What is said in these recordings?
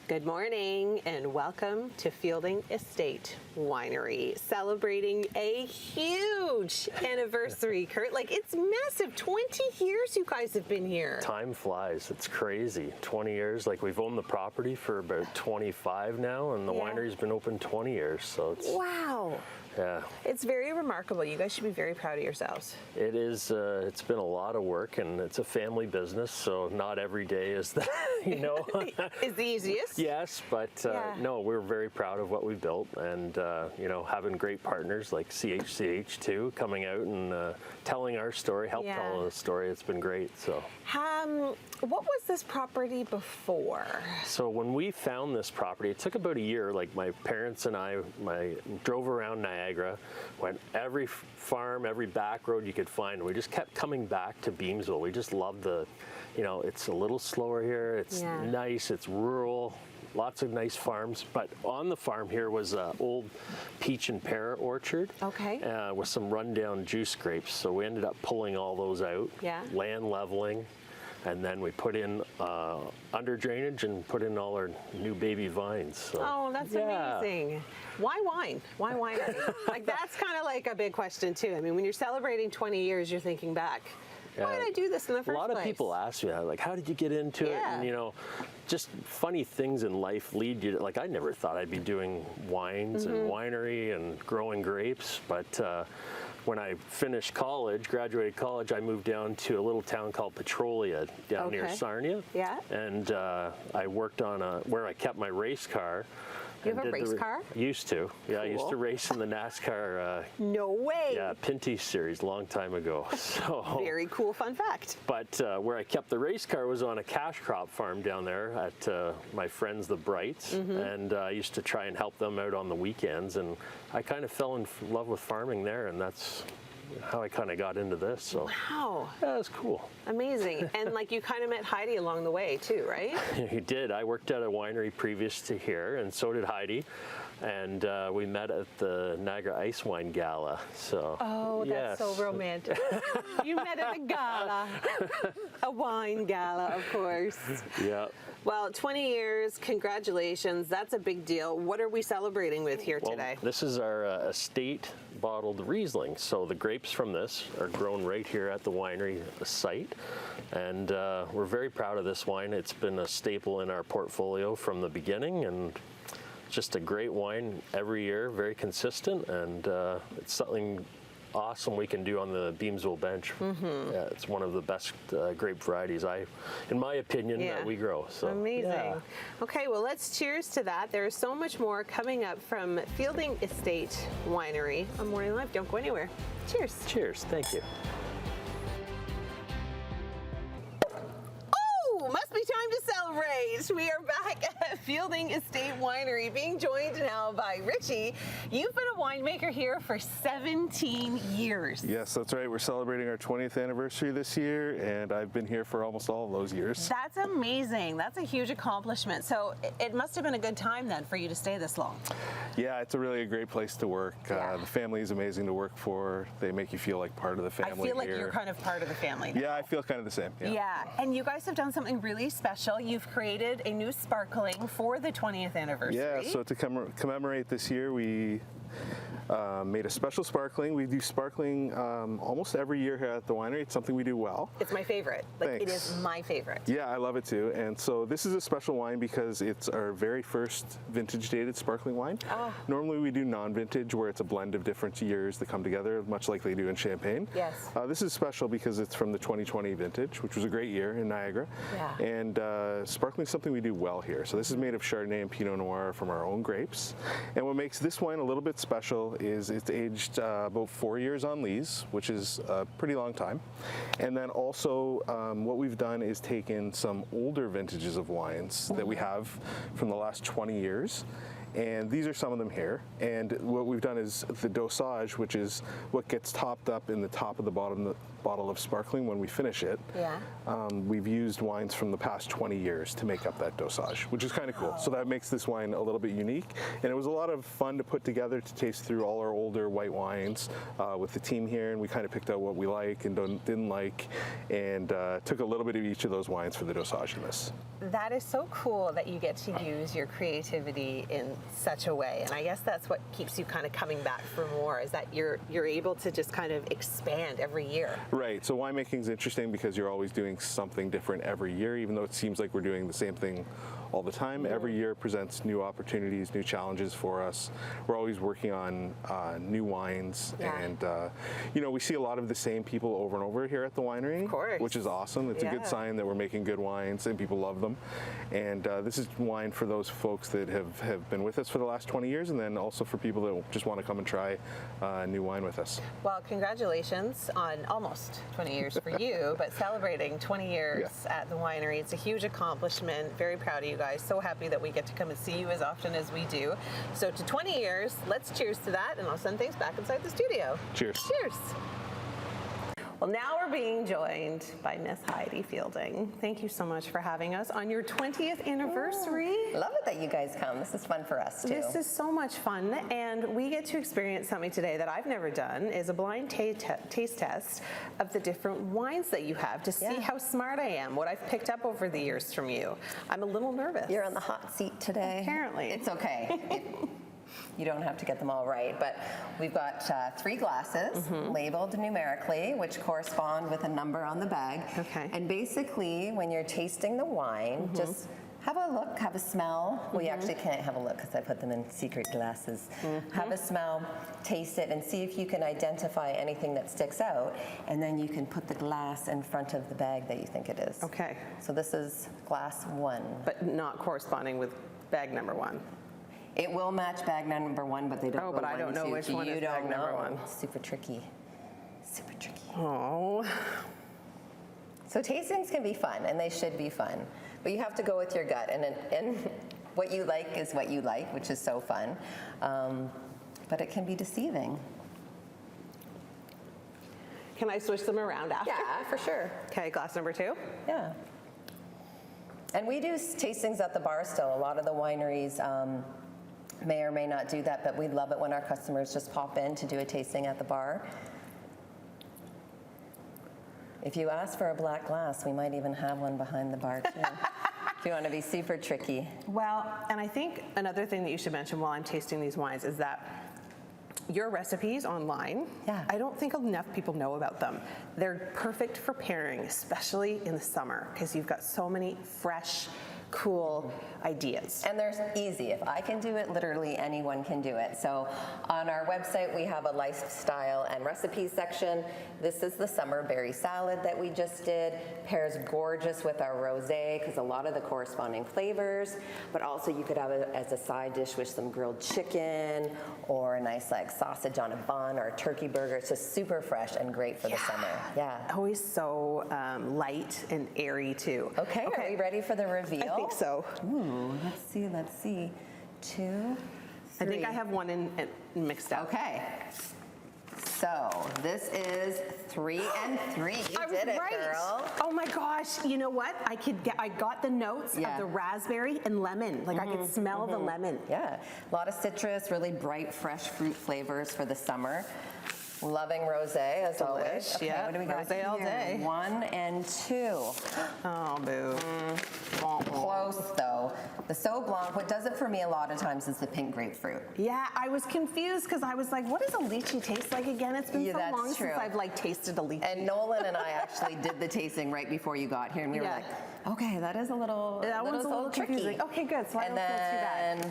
Good morning and welcome to Fielding Estate Winery, celebrating a huge anniversary, Kurt. Like, it's massive. 20 years you guys have been here. Time flies. It's crazy. 20 years. Like, we've owned the property for about 25 now, and the winery's been open 20 years. So it's wow. Yeah. It's very remarkable. You guys should be very proud of yourselves. It is. It's been a lot of work, and it's a family business, so not every day is that, you know. Is the easiest. Yes, but no, we're very proud of what we built, and you know, having great partners like CHCH too, coming out and telling our story, help tell the story. It's been great. So. What was this property before? So when we found this property, it took about a year. Like, my parents and I drove around Niagara, went every farm, every back road you could find. We just kept coming back to Beamsville. We just love the, you know, it's a little slower here. It's nice. It's rural. Lots of nice farms, but on the farm here was an old peach and pear orchard with some rundown juice grapes. So we ended up pulling all those out, land leveling, and then we put in under drainage and put in all our new baby vines. So. Oh, that's amazing. Why wine? Why winery? Like, that's kind of like a big question too. I mean, when you're celebrating 20 years, you're thinking back. Why did I do this in the first place? A lot of people ask me, like, how did you get into it? And, you know, just funny things in life lead you to, like, I never thought I'd be doing wines and winery and growing grapes. But when I finished college, graduated college, I moved down to a little town called Petrolia down near Sarnia. Yeah. And I worked on where I kept my race car. You have a race car? Used to. Yeah, I used to race in the NASCAR. No way. Yeah, Pinty series, long time ago. So very cool fun fact. But where I kept the race car was on a cash crop farm down there at my friends, the Brights. And I used to try and help them out on the weekends. And I kind of fell in love with farming there, and that's how I kind of got into this. So wow. Yeah, it's cool. Amazing. And like, you kind of met Heidi along the way too, right? You did. I worked at a winery previous to here, and so did Heidi. And we met at the Niagara Ice Wine Gala. So oh, that's so romantic. You met at a gala, a wine gala, of course. Yeah. Well, 20 years, congratulations. That's a big deal. What are we celebrating with here today? This is our estate bottled Riesling. So the grapes from this are grown right here at the winery site. And we're very proud of this wine. It's been a staple in our portfolio from the beginning, and just a great wine every year, very consistent, and it's something awesome we can do on the Beamsville bench. Yeah, it's one of the best grape varieties, in my opinion, that we grow. So amazing. Okay, well, let's cheers to that. There's so much more coming up from Fielding Estate Winery on Morning Live. Don't go anywhere. Cheers. Cheers. Thank you. Must be time to celebrate. We are back at Fielding Estate Winery, being joined now by Richie. You've been a winemaker here for 17 years. Yes, that's right. We're celebrating our 20th anniversary this year, and I've been here for almost all of those years. That's amazing. That's a huge accomplishment. So it must have been a good time then for you to stay this long. Yeah, it's a great place to work. The family is amazing to work for. They make you feel like part of the family. I feel like you're kind of part of the family now. Yeah, I feel kind of the same. Yeah, and you guys have done something really special. You've created a new sparkling for the 20th anniversary. Yeah, so to commemorate this year, we made a special sparkling. We do sparkling almost every year here at the winery. It's something we do well. It's my favorite. Like, Thanks. it is my favorite. Yeah, I love it too. And so this is a special wine because it's our very first vintage dated sparkling wine. Normally we do non-vintage, where it's a blend of different years that come together, much like they do in Champagne. Yes. This is special because it's from the 2020 vintage, which was a great year in Niagara. Yeah. And sparkling is something we do well here. So this is made of Chardonnay and Pinot Noir from our own grapes. And what makes this wine a little bit special is it's aged about 4 years on lees, which is a pretty long time. And then also what we've done is taken some older vintages of wines that we have from the last 20 years. And these are some of them here. And what we've done is the dosage, which is what gets topped up in the top of the bottom bottle of sparkling when we finish it. Yeah. We've used wines from the past 20 years to make up that dosage, which is kind of cool. So that makes this wine a little bit unique. And it was a lot of fun to put together to taste through all our older white wines with the team here. And we kind of picked out what we like and didn't like, and took a little bit of each of those wines for the dosage in this. That is so cool that you get to use your creativity in such a way. And I guess that's what keeps you kind of coming back for more, is that you're able to just kind of expand every year. Right. So winemaking is interesting because you're always doing something different every year, even though it seems like we're doing the same thing all the time. Every year presents new opportunities, new challenges for us. We're always working on new wines, and you know, we see a lot of the same people over and over here at the winery, Of course. which is awesome. It's a good sign that we're making good wines and people love them. And this is wine for those folks that have been with us for the last 20 years, and then also for people that just want to come and try new wine with us. Well, congratulations on almost 20 years for you, but celebrating 20 years at the winery. It's a huge accomplishment. Very proud of you guys. So happy that we get to come and see you as often as we do. So to 20 years, let's cheers to that, and I'll send things back inside the studio. Cheers. Cheers. Well, now we're being joined by Miss Heidi Fielding. Thank you so much for having us on your 20th anniversary. Love it that you guys come. This is fun for us too. This is so much fun, and we get to experience something today that I've never done, is a blind taste test of the different wines that you have to see how smart I am, what I've picked up over the years from you. I'm a little nervous. You're on the hot seat today. Apparently. It's okay. You don't have to get them all right, but we've got 3 glasses labeled numerically, which correspond with a number on the bag. Okay. And basically, when you're tasting the wine, just have a look, have a smell. Well, you actually can't have a look because I put them in secret glasses. Have a smell, taste it, and see if you can identify anything that sticks out, and then you can put the glass in front of the bag that you think it is. Okay. So this is glass 1. But not corresponding with bag number 1. It will match bag number 1, but they don't. Oh, go but I don't know 1, 2. which one You is don't bag number know. 1. Super tricky. Super tricky. Oh. So tastings can be fun, and they should be fun, but you have to go with your gut, and what you like is what you like, which is so fun, but it can be deceiving. Can I switch them around after? Yeah, for sure. Okay, glass number 2. Yeah. And we do tastings at the bar still. A lot of the wineries may or may not do that, but we love it when our customers just pop in to do a tasting at the bar. If you ask for a black glass, we might even have one behind the bar too. If you want to be super tricky. Well, and I think another thing that you should mention while I'm tasting these wines is that your recipes online, I don't think enough people know about them. They're perfect for pairing, especially in the summer, because you've got so many fresh, cool ideas. And they're easy. If I can do it, literally anyone can do it. So on our website, we have a lifestyle and recipes section. This is the summer berry salad that we just did. Pairs gorgeous with our rosé because a lot of the corresponding flavors, but also you could have it as a side dish with some grilled chicken or a nice like sausage on a bun or a turkey burger. It's just super fresh and great for the summer. Yeah. Always so light and airy too. Okay, are we ready for the reveal? I think so. Ooh, let's see. 2, 3. I think I have one in mixed up. Okay. So this is 3 and 3. You did it, girl. Oh my gosh! You know what? I got the notes of the raspberry and lemon. Like I could smell the lemon. Yeah, a lot of citrus, really bright, fresh fruit flavors for the summer. Loving rosé as always. Okay, yeah. what do we got Rosé here? all day. 1 and 2. Oh, boo. Close though. The Sauv Blanc, what does it for me a lot of times is the pink grapefruit. Yeah, I was confused because I was like, what does a lychee taste like again? It's been so that's long true. since I've like tasted a lychee. And Nolan and I actually did the tasting right before you got here, and we were like, okay, that is a little, that one's a little tricky. confusing. Okay, good. So I don't feel too bad.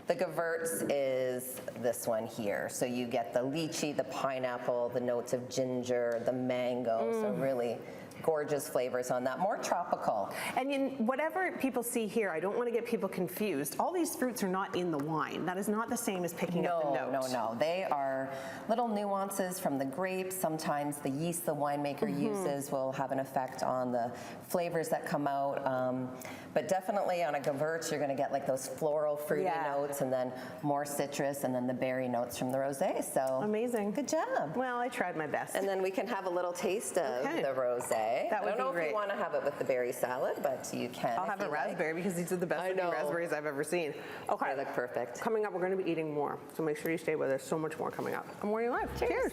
The Gewürz is this one here. So you get the lychee, the pineapple, the notes of ginger, the mango. So really gorgeous flavors on that, more tropical. And in whatever people see here, I don't want to get people confused. All these fruits are not in the wine. That is not the same as picking up the note. No. They are little nuances from the grapes. Sometimes the yeast the winemaker uses will have an effect on the flavors that come out. But definitely on a Gewurz, you're going to get like those floral, fruity notes, and then more citrus, and then the berry notes from the rosé. So amazing. Good job. Well, I tried my best. And then we can have a little taste of the rosé. That would I don't know be great. if you want to have it with the berry salad, but you can. I'll have a raspberry because these are the best looking raspberries I've ever seen. Okay. They look perfect. Coming up, we're going to be eating more, so make sure you stay with us. So much more coming up. I'm Morning Live. Cheers.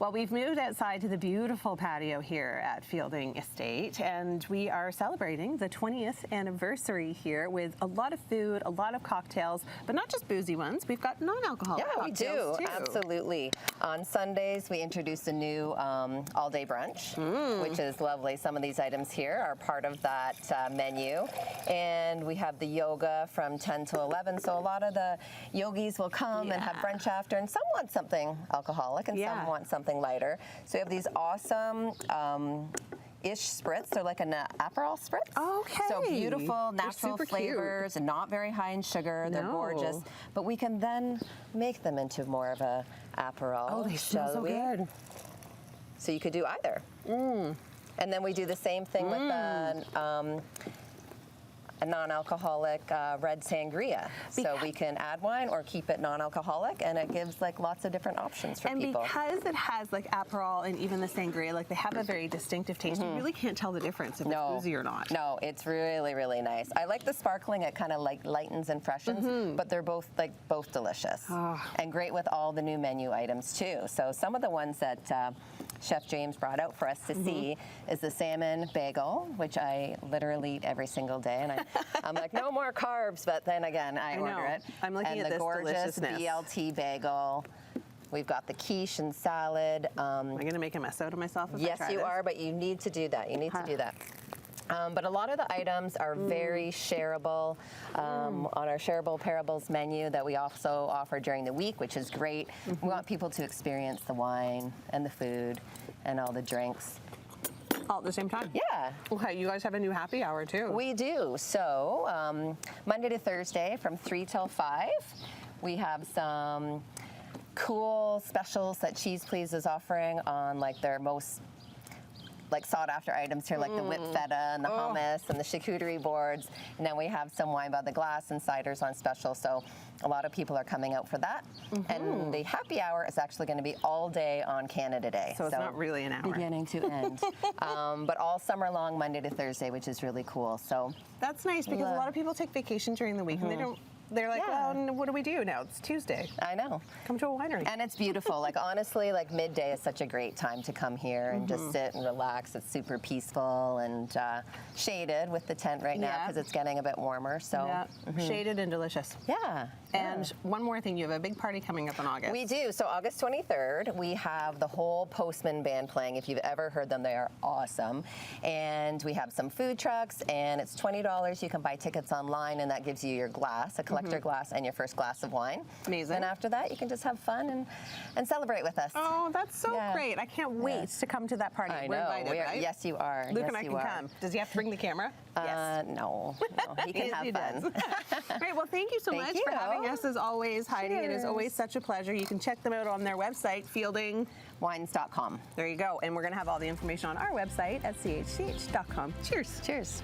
Well, we've moved outside to the beautiful patio here at Fielding Estate, and we are celebrating the 20th anniversary here with a lot of food, a lot of cocktails, but not just boozy ones. We've got non-alcoholic cocktails we do. too. Absolutely. On Sundays, we introduced a new all-day brunch, which is lovely. Some of these items here are part of that menu. And we have the yoga from 10 to 11, so a lot of the yogis will come and have brunch after, and some want something alcoholic and some want something lighter. So we have these awesome ish spritz. They're like an Aperol spritz. Okay. So beautiful, natural flavors, and not very high in sugar. They're gorgeous. But we can then make them into more of a Aperol. Oh, they smell so good. So you could do either. And then we do the same thing with a non-alcoholic red sangria. So we can add wine or keep it non-alcoholic, and it gives like lots of different options for people. And because it has like Aperol and even the sangria, like they have a very distinctive taste. You really can't tell the difference if it's boozy or not. No, it's really, really nice. I like the sparkling. It kind of like lightens and freshens, but they're both delicious and great with all the new menu items too. So some of the ones that Chef James brought out for us to see is the salmon bagel, which I literally eat every single day, and I'm like, no more carbs, but then again, I order it. I'm looking at the this gorgeous deliciousness. BLT bagel. We've got the quiche and salad. Am I going to make a mess out of myself if I Yes, try you this? are, but you need to do that. You need to do that. But a lot of the items are very shareable on our Shareable Parables menu that we also offer during the week, which is great. We want people to experience the wine and the food and all the drinks. All at the same time? Yeah. Okay, you guys have a new happy hour too. We do. So Monday to Thursday from 3 till 5, we have some cool specials that Cheese Please is offering on like their most sought after items here, like the whipped feta and the hummus and the charcuterie boards. And then we have some wine by the glass and ciders on special. So a lot of people are coming out for that. And the happy hour is actually going to be all day on Canada Day. So it's not really an hour. Beginning to end. But all summer long, Monday to Thursday, which is really cool. So that's nice because a lot of people take vacation during the week and they don't. They're like, well, what do we do now? It's Tuesday. I know. Come to a winery. And it's beautiful. Like, honestly, like midday is such a great time to come here and just sit and relax. It's super peaceful and shaded with the tent right now because it's getting a bit warmer. So shaded and delicious. Yeah. And one more thing, you have a big party coming up in August. We do. So August 23rd, we have the whole Postman Band playing. If you've ever heard them, they are awesome. And we have some food trucks, and it's $20. You can buy tickets online, and that gives you your glass, a collector glass, and your first glass of wine. Amazing. And after that, you can just have fun and celebrate with us. Oh, that's so great. I can't wait to come to that party. I We're know. invited, right? Yes, you are. Luke yes, and I you can are. come. Does he have to bring the camera? Yes. No, he can have fun. Great. Well, thank you so Thank much you. for having us as always, Heidi. It is Cheers. always such a pleasure. You can check them out on their website, Wines.com. There you go. And we're going to have all the information on our website at chch.com. Cheers. Cheers.